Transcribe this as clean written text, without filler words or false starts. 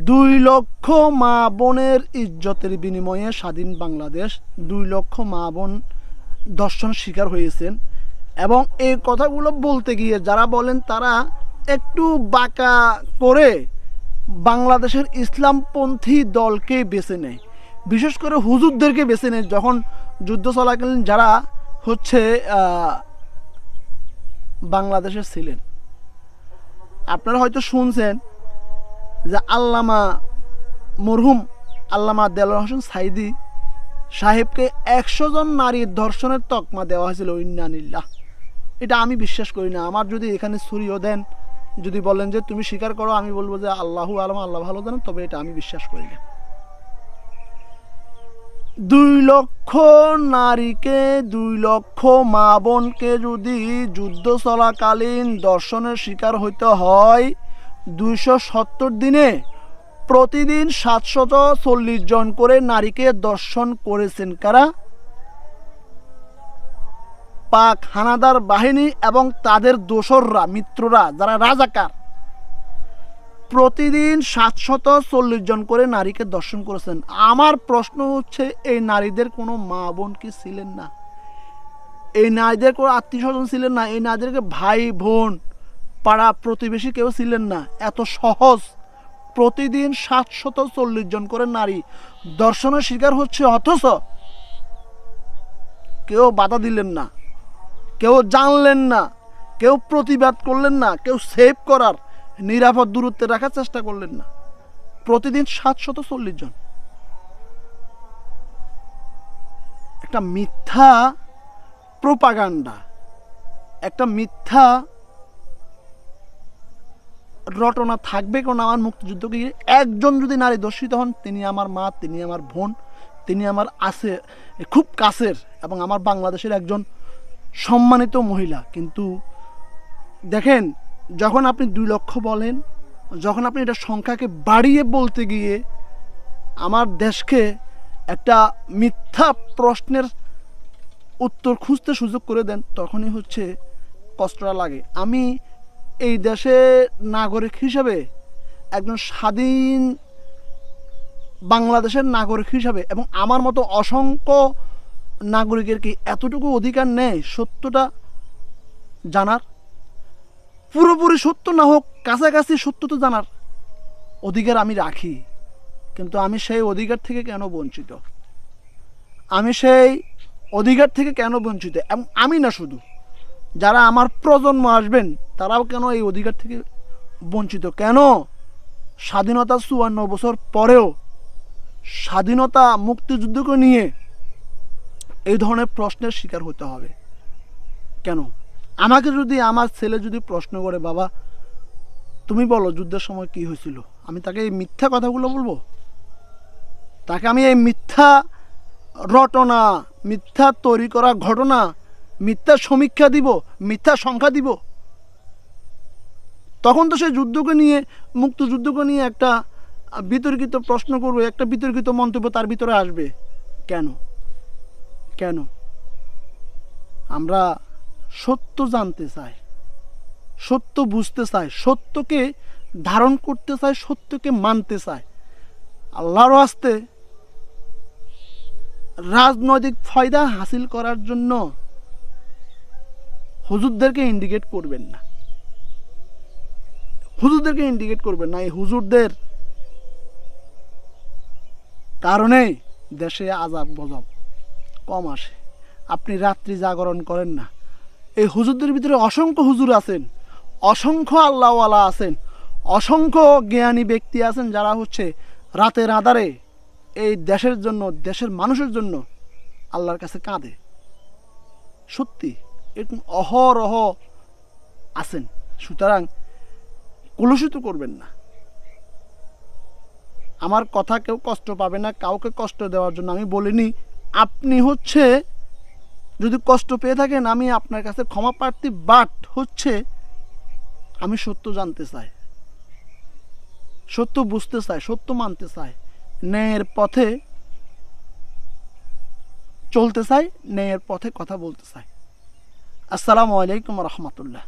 2 লক্ষ মা বোনের ইজ্জতের বিনিময়ে স্বাধীন বাংলাদেশ, 2 লক্ষ মা বোন ধর্ষণ শিকার হয়েছেন। এবং এই কথাগুলো বলতে গিয়ে যারা বলেন তারা একটু বাঁকা করে বাংলাদেশের ইসলামপন্থী দলকে বেছে নেয়, বিশেষ করে হুজুরদেরকে বেছে নেয়। যখন যুদ্ধ চলাকালীন যারা হচ্ছে বাংলাদেশের ছিলেন, আপনারা হয়তো শুনছেন যে মরহুম আল্লামা দেলোয়ার হোসেন সাইদি সাহেবকে 100 জন নারীর ধর্ষণের তকমা দেওয়া হয়েছিল। ইন্নালিল্লাহ। এটা আমি বিশ্বাস করি না। আমার যদি এখানে ছুরিও দেন, যদি বলেন যে তুমি স্বীকার করো, আমি বলবো যে আল্লাহু আলম, আল্লাহ ভালো জানেন, তবে এটা আমি বিশ্বাস করি না। 2 লক্ষ নারীকে, 2 লক্ষ মা বোনকে যদি যুদ্ধ চলাকালীন ধর্ষণের শিকার হইতে হয় 270 দিনে, প্রতিদিন 740 জন করে নারীকে ধর্ষণ করেছেন কারা? পাক হানাদার বাহিনী এবং তাদের দোসররা, মিত্ররা, যারা রাজাকার, প্রতিদিন 740 জন করে নারীকে ধর্ষণ করেছেন। আমার প্রশ্ন হচ্ছে, এই নারীদের কোনো মা বোন কি ছিলেন না? এই নারীদের কোনো আত্মীয় স্বজন ছিলেন না? এই নারীদেরকে ভাই বোন, পাড়া প্রতিবেশী কেউ ছিলেন না? এত সহজ প্রতিদিন 740 জন করে নারী ধর্ষণের শিকার হচ্ছে, অথচ কেউ বাধা দিলেন না, কেউ জানলেন না, কেউ প্রতিবাদ করলেন না, কেউ সেভ করার নিরাপদ দূরত্বে রাখার চেষ্টা করলেন না। প্রতিদিন 740 জন। একটা মিথ্যা প্রোপাগান্ডা, একটা মিথ্যা রটনা থাকবে। কারণ আমার মুক্তিযুদ্ধকে একজন যদি নারী ধর্ষিত হন, তিনি আমার মা, তিনি আমার বোন, তিনি আমার খুব কাছের এবং আমার বাংলাদেশের একজন সম্মানিত মহিলা। কিন্তু দেখেন, যখন আপনি 2 লক্ষ বলেন, যখন আপনি এটা সংখ্যাকে বাড়িয়ে বলতে গিয়ে আমার দেশকে একটা মিথ্যা প্রশ্নের উত্তর খুঁজতে সুযোগ করে দেন, তখনই হচ্ছে কষ্টটা লাগে। আমি এই দেশে নাগরিক হিসাবে, একজন স্বাধীন বাংলাদেশের নাগরিক হিসাবে, এবং আমার মতো অসংখ্য নাগরিকের কি এতটুকু অধিকার নেই সত্যটা জানার? পুরোপুরি সত্য না হোক, কাছাকাছি সত্য তো জানার অধিকার আমি রাখি। কিন্তু আমি সেই অধিকার থেকে কেন বঞ্চিত? আমি সেই অধিকার থেকে কেন বঞ্চিত? এবং আমি না, শুধু যারা আমার প্রজন্ম আসবেন তারাও কেন এই অধিকার থেকে বঞ্চিত? কেন স্বাধীনতা 54 বছর পরেও স্বাধীনতা মুক্তিযুদ্ধকে নিয়ে এই ধরনের প্রশ্নের শিকার হতে হবে? কেন? আমাকে যদি আমার ছেলে যদি প্রশ্ন করে, বাবা তুমি বলো যুদ্ধের সময় কি হয়েছিল, আমি তাকে এই মিথ্যা কথাগুলো বলবো? তাকে আমি এই মিথ্যা রটনা, মিথ্যা তৈরি করা ঘটনা, মিথ্যা সমীক্ষা দিব, মিথ্যা সংখ্যা দিব? তখন তো সে যুদ্ধকে নিয়ে, মুক্তিযুদ্ধকে নিয়ে একটা বিতর্কিত প্রশ্ন করবে, একটা বিতর্কিত মন্তব্য তার ভিতরে আসবে। কেন? কেন? আমরা সত্য জানতে চাই, সত্য বুঝতে চাই, সত্যকে ধারণ করতে চাই, সত্যকে মানতে চাই। আল্লাহর রাস্তে রাজনৈতিক ফায়দা হাসিল করার জন্য হুজুরদেরকে ইন্ডিকেট করবেন না, হুজুরদেরকে ইন্ডিকেট করবেন না। এই হুজুরদের কারণেই দেশে আযাব গজব কম আসে। আপনি রাত্রি জাগরণ করেন না। এই হুজুরদের ভিতরে অসংখ্য হুজুর আছেন, অসংখ্য আল্লাহওয়ালা আছেন, অসংখ্য জ্ঞানী ব্যক্তি আছেন, যারা হচ্ছে রাতের আঁধারে এই দেশের জন্য, দেশের মানুষের জন্য আল্লাহর কাছে কাঁদে। সত্যি এরকম অহরহ আছেন। সুতরাং কলুষিত করবেন না। আমার কথা কেউ কষ্ট পাবে না, কাউকে কষ্ট দেওয়ার জন্য আমি বলিনি। আপনি হচ্ছে যদি কষ্ট পেয়ে থাকেন, আমি আপনার কাছে ক্ষমা প্রার্থী। বাট হচ্ছে আমি সত্য জানতে চাই, সত্য বুঝতে চাই, সত্য মানতে চাই, ন্যায়ের পথে চলতে চাই, ন্যায়ের পথে কথা বলতে চাই। আসসালামু আলাইকুম রহমতুল্লাহ।